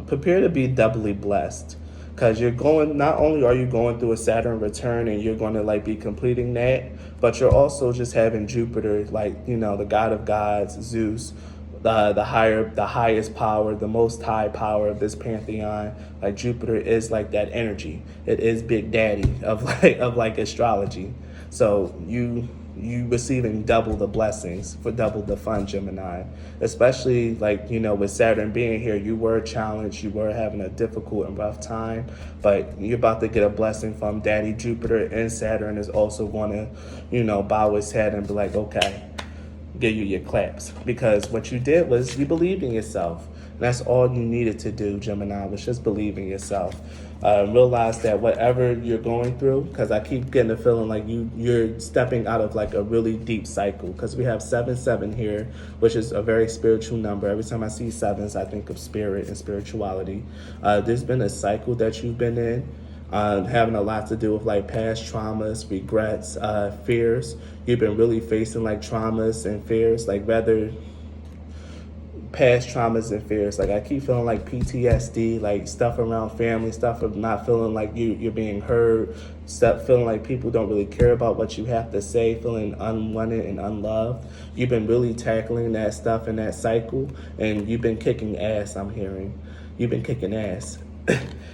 prepare to be doubly blessed. Because you're going, not only are you going through a Saturn return and you're going to like be completing that, but you're also just having Jupiter, like, you know, the god of gods, Zeus, the highest power, the most high power of this pantheon. Like Jupiter is like that energy. It is Big Daddy of like astrology. So you receiving double the blessings for double the fun, Gemini. Especially like, you know, with Saturn being here, you were challenged, you were having a difficult and rough time, but you're about to get a blessing from Daddy Jupiter, and Saturn is also going to, you know, bow his head and be like, okay, give you your claps, because what you did was you believed in yourself. And that's all you needed to do, Gemini, was just believe in yourself. Realize that whatever you're going through, because I keep getting the feeling like you're stepping out of like a really deep cycle, because we have 7-7 here, which is a very spiritual number. Every time I see sevens, I think of spirit and spirituality. There's been a cycle that you've been in, having a lot to do with like past traumas, regrets, fears. You've been really facing like traumas and fears, like rather past traumas and fears. Like I keep feeling like PTSD, like stuff around family, stuff of not feeling like you're being heard, stuff feeling like people don't really care about what you have to say, feeling unwanted and unloved. You've been really tackling that stuff in that cycle, and you've been kicking ass, I'm hearing. You've been kicking ass.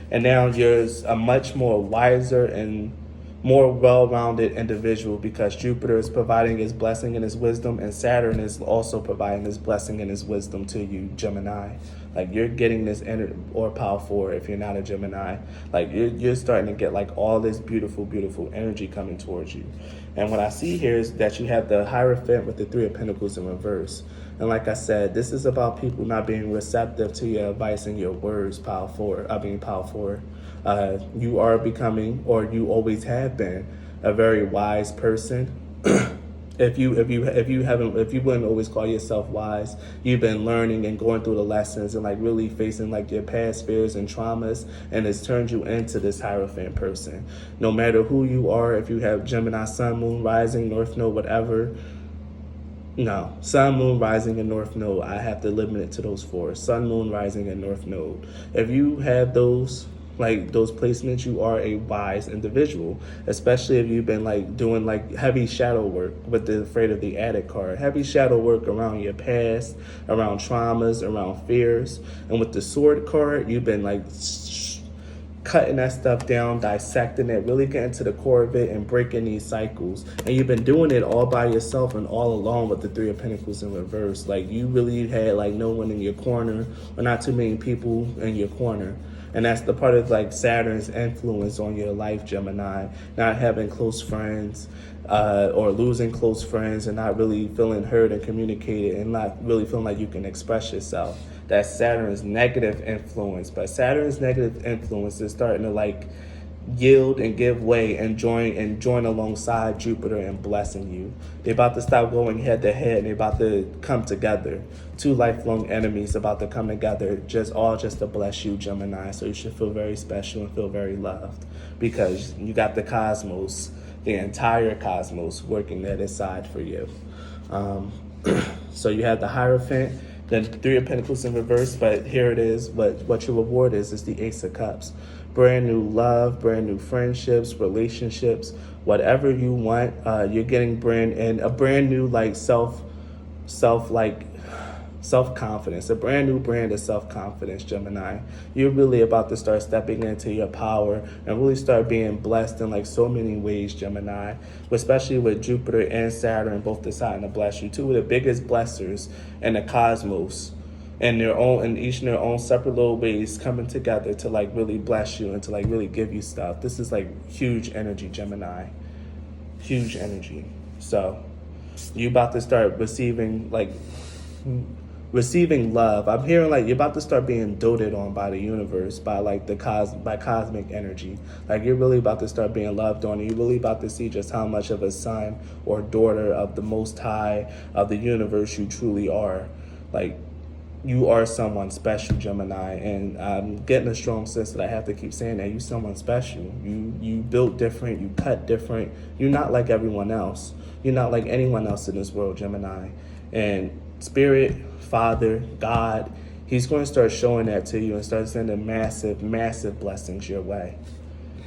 And now you're a much more wiser and more well-rounded individual, because Jupiter is providing his blessing and his wisdom, and Saturn is also providing his blessing and his wisdom to you, Gemini. Like you're getting this or power for, if you're not a Gemini, like you're starting to get like all this beautiful, beautiful energy coming towards you. And what I see here is that you have the Hierophant with the Three of Pentacles in reverse. And like I said, this is about people not being receptive to your advice and your words, power forward. You are becoming, or you always have been, a very wise person. If you wouldn't always call yourself wise, you've been learning and going through the lessons and like really facing like your past fears and traumas, and it's turned you into this Hierophant person. No matter who you are, if you have Gemini, Sun, Moon, Rising, North Node, whatever. No, Sun, Moon, Rising, and North Node. I have to limit it to those four: Sun, Moon, Rising, and North Node. If you have those, like those placements, you are a wise individual, especially if you've been like doing like heavy shadow work with the Afraid of the Attic card, heavy shadow work around your past, around traumas, around fears. And with the Sword card, you've been like cutting that stuff down, dissecting it, really getting to the core of it and breaking these cycles. And you've been doing it all by yourself and all alone with the Three of Pentacles in reverse. Like you really had like no one in your corner, or not too many people in your corner. And that's the part of like Saturn's influence on your life, Gemini. Not having close friends, or losing close friends, and not really feeling heard and communicated, and not really feeling like you can express yourself. That's Saturn's negative influence. But Saturn's negative influence is starting to like yield and give way and join alongside Jupiter and blessing you. They're about to stop going head to head, and they're about to come together. Two lifelong enemies about to come together, just to bless you, Gemini. So you should feel very special and feel very loved, because you got the cosmos, the entire cosmos working at its side for you. So you have the Hierophant, then Three of Pentacles in reverse, but here it is. What your reward is the Ace of Cups. Brand new love, brand new friendships, relationships, whatever you want. You're getting a brand new like self like self-confidence, a brand new brand of self-confidence, Gemini. You're really about to start stepping into your power and really start being blessed in like so many ways, Gemini, especially with Jupiter and Saturn both deciding to bless you. Two of the biggest blessers in the cosmos, and their own, and each in their own separate little ways coming together to like really bless you and to like really give you stuff. This is like huge energy, Gemini. Huge energy. So you about to start receiving love. I'm hearing like you're about to start being doted on by the universe, by like by cosmic energy. Like you're really about to start being loved on. You're really about to see just how much of a son or daughter of the Most High of the universe you truly are. Like you are someone special, Gemini, and I'm getting a strong sense that I have to keep saying that you're someone special. You built different, you cut different. You're not like everyone else. You're not like anyone else in this world, Gemini. And Spirit, Father, God, He's going to start showing that to you and start sending massive, massive blessings your way.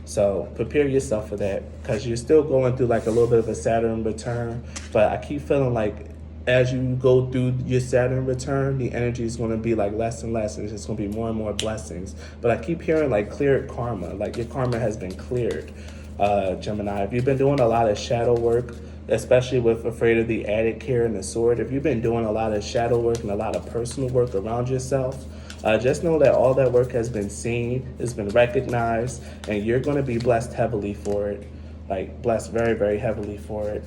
So prepare yourself for that, because you're still going through like a little bit of a Saturn return, but I keep feeling like as you go through your Saturn return, the energy is going to be like less and less, and it's just going to be more and more blessings. But I keep hearing like cleared karma, like your karma has been cleared, Gemini. If you've been doing a lot of shadow work, especially with Afraid of the Added Care and the Sword, if you've been doing a lot of shadow work and a lot of personal work around yourself, just know that all that work has been seen, has been recognized, and you're going to be blessed heavily for it, like blessed very, very heavily for it.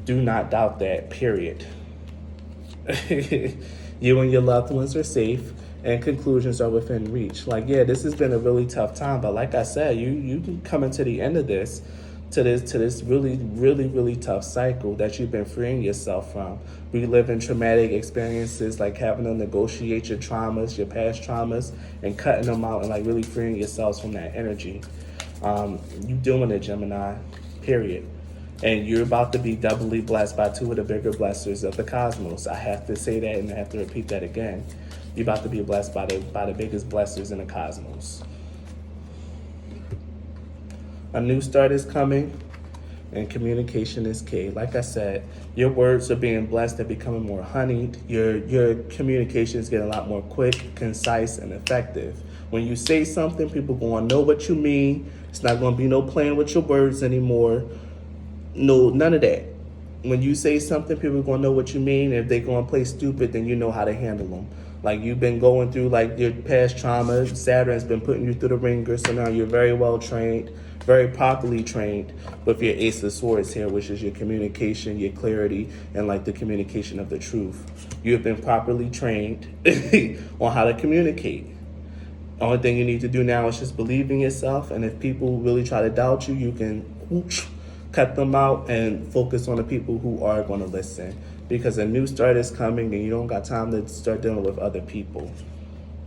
Do not doubt that, period. You and your loved ones are safe, and conclusions are within reach. Like, yeah, this has been a really tough time, but like I said, you can come into the end of this, to this really, really, really tough cycle that you've been freeing yourself from. Reliving traumatic experiences, like having to negotiate your traumas, your past traumas, and cutting them out and like really freeing yourselves from that energy. You doing it, Gemini, period. And you're about to be doubly blessed by two of the bigger blessers of the cosmos. I have to say that, and I have to repeat that again. You're about to be blessed by the biggest blessers in the cosmos. A new start is coming, and communication is key. Like I said, your words are being blessed and becoming more honeyed. Your communication is getting a lot more quick, concise, and effective. When you say something, people going to know what you mean. It's not going to be no playing with your words anymore. No, none of that. When you say something, people are going to know what you mean. If they're going to play stupid, then you know how to handle them. Like you've been going through like your past trauma. Saturn's been putting you through the ringer, so now you're very well trained, very properly trained with your Ace of Swords here, which is your communication, your clarity, and like the communication of the truth. You have been properly trained on how to communicate. Only thing you need to do now is just believe in yourself, and if people really try to doubt you, you can cut them out and focus on the people who are going to listen, because a new start is coming and you don't got time to start dealing with other people.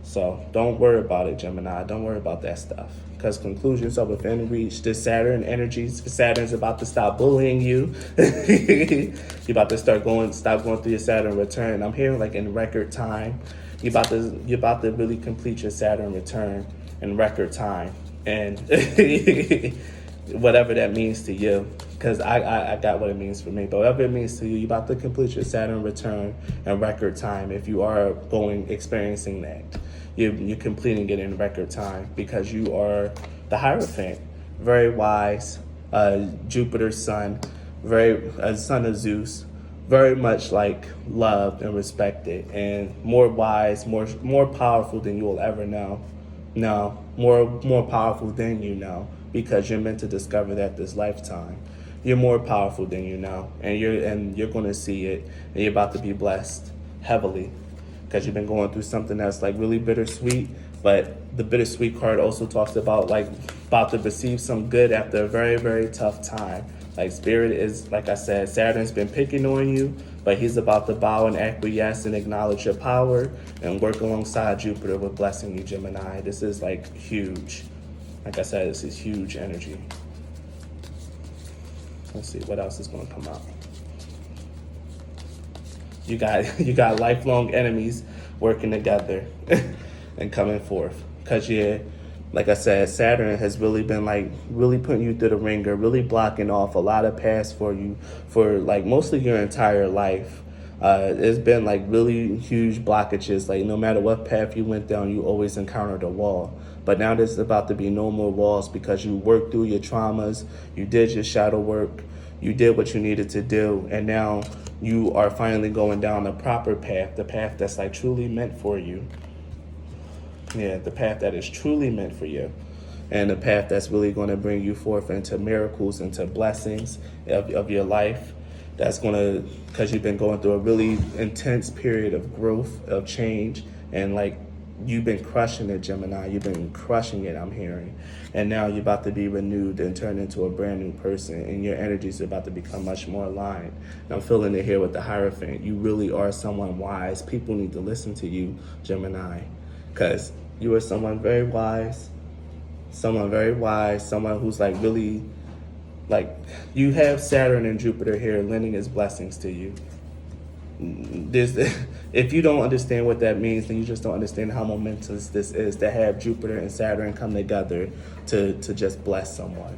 So don't worry about it, Gemini. Don't worry about that stuff, because conclusions are within reach. The Saturn energies, Saturn's about to stop bullying you. You're about to stop going through your Saturn return. I'm hearing like in record time. You're about to really complete your Saturn return in record time. And whatever that means to you, because I got what it means for me. But whatever it means to you, you're about to complete your Saturn return in record time. If you are experiencing that, you're completing it in record time, because you are the Hierophant, very wise, Jupiter's son, son of Zeus, very much like loved and respected, and more wise, more powerful than you will ever know. No, more powerful than you know, because you're meant to discover that this lifetime. You're more powerful than you know, and you're going to see it, and you're about to be blessed heavily, because you've been going through something that's like really bittersweet. But the bittersweet card also talks about like about to receive some good after a very, very tough time. Like Spirit is, like I said, Saturn's been picking on you, but he's about to bow and acquiesce and acknowledge your power and work alongside Jupiter with blessing you, Gemini. This is like huge. Like I said, this is huge energy. Let's see what else is going to come out. You got lifelong enemies working together and coming forth, because like I said, Saturn has really been like really putting you through the ringer, really blocking off a lot of paths for you for like mostly your entire life. It's been like really huge blockages. Like no matter what path you went down, you always encountered a wall. But now there's about to be no more walls because you worked through your traumas, you did your shadow work, you did what you needed to do, and now you are finally going down the proper path, the path that's like truly meant for you. Yeah, the path that is truly meant for you. And the path that's really going to bring you forth into miracles, into blessings of your life. That's going to, because you've been going through a really intense period of growth, of change, and like you've been crushing it, Gemini. You've been crushing it, I'm hearing. And now you're about to be renewed and turned into a brand new person, and your energies are about to become much more aligned. And I'm feeling it here with the Hierophant. You really are someone wise. People need to listen to you, Gemini, because you are someone very wise, someone who's like really, like, you have Saturn and Jupiter here lending his blessings to you. If you don't understand what that means, then you just don't understand how momentous this is to have Jupiter and Saturn come together to just bless someone.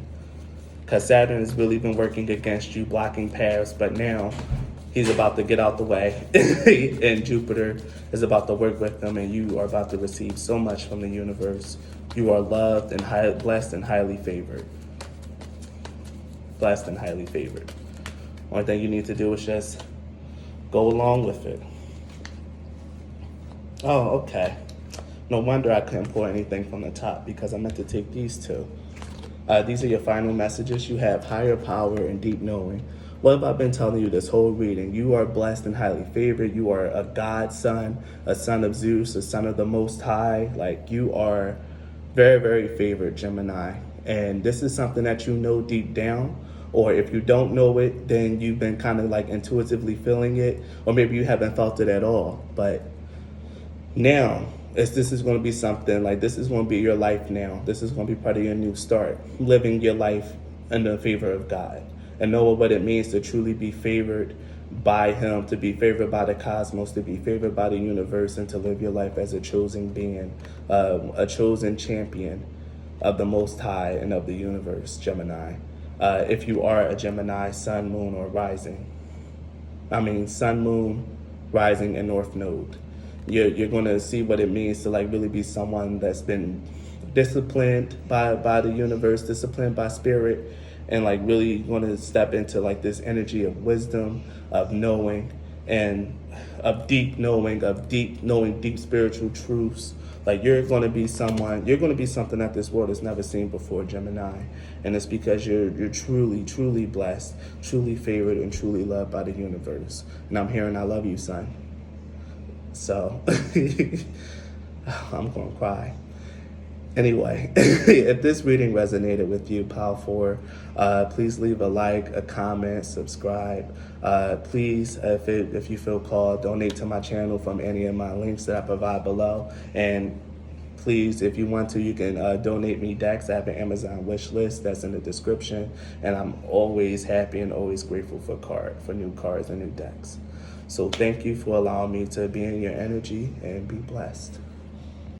Because Saturn has really been working against you, blocking paths, but now he's about to get out the way, and Jupiter is about to work with them, and you are about to receive so much from the universe. You are loved and blessed and highly favored. Blessed and highly favored. Only thing you need to do is just go along with it. Oh, okay. No wonder I couldn't pull anything from the top because I meant to take these two. These are your final messages. You have higher power and deep knowing. What have I been telling you this whole reading? You are blessed and highly favored. You are a God's son, a son of Zeus, a son of the Most High. Like, you are very, very favored, Gemini. And this is something that you know deep down. Or if you don't know it, then you've been kind of like intuitively feeling it. Or maybe you haven't felt it at all. But now, this is going to be something, like this is going to be your life now. This is going to be part of your new start. Living your life in the favor of God. And know what it means to truly be favored by him, to be favored by the cosmos, to be favored by the universe, and to live your life as a chosen being, a chosen champion of the Most High and of the universe, Gemini. If you are a Gemini, sun, moon, or rising. Sun, moon, rising, and north node. You're going to see what it means to like really be someone that's been disciplined by the universe, disciplined by spirit, and like really going to step into like this energy of wisdom, of knowing, and of deep knowing, deep spiritual truths. Like you're going to be something that this world has never seen before, Gemini. And it's because you're truly, truly blessed, truly favored, and truly loved by the universe. And I'm hearing I love you, son. So, I'm going to cry. Anyway, if this reading resonated with you, Pile 4, please leave a like, a comment, subscribe. Please, if you feel called, donate to my channel from any of my links that I provide below. And please, if you want to, you can donate me decks. I have an Amazon wish list that's in the description. And I'm always happy and always grateful for new cards and new decks. So thank you for allowing me to be in your energy, and be blessed.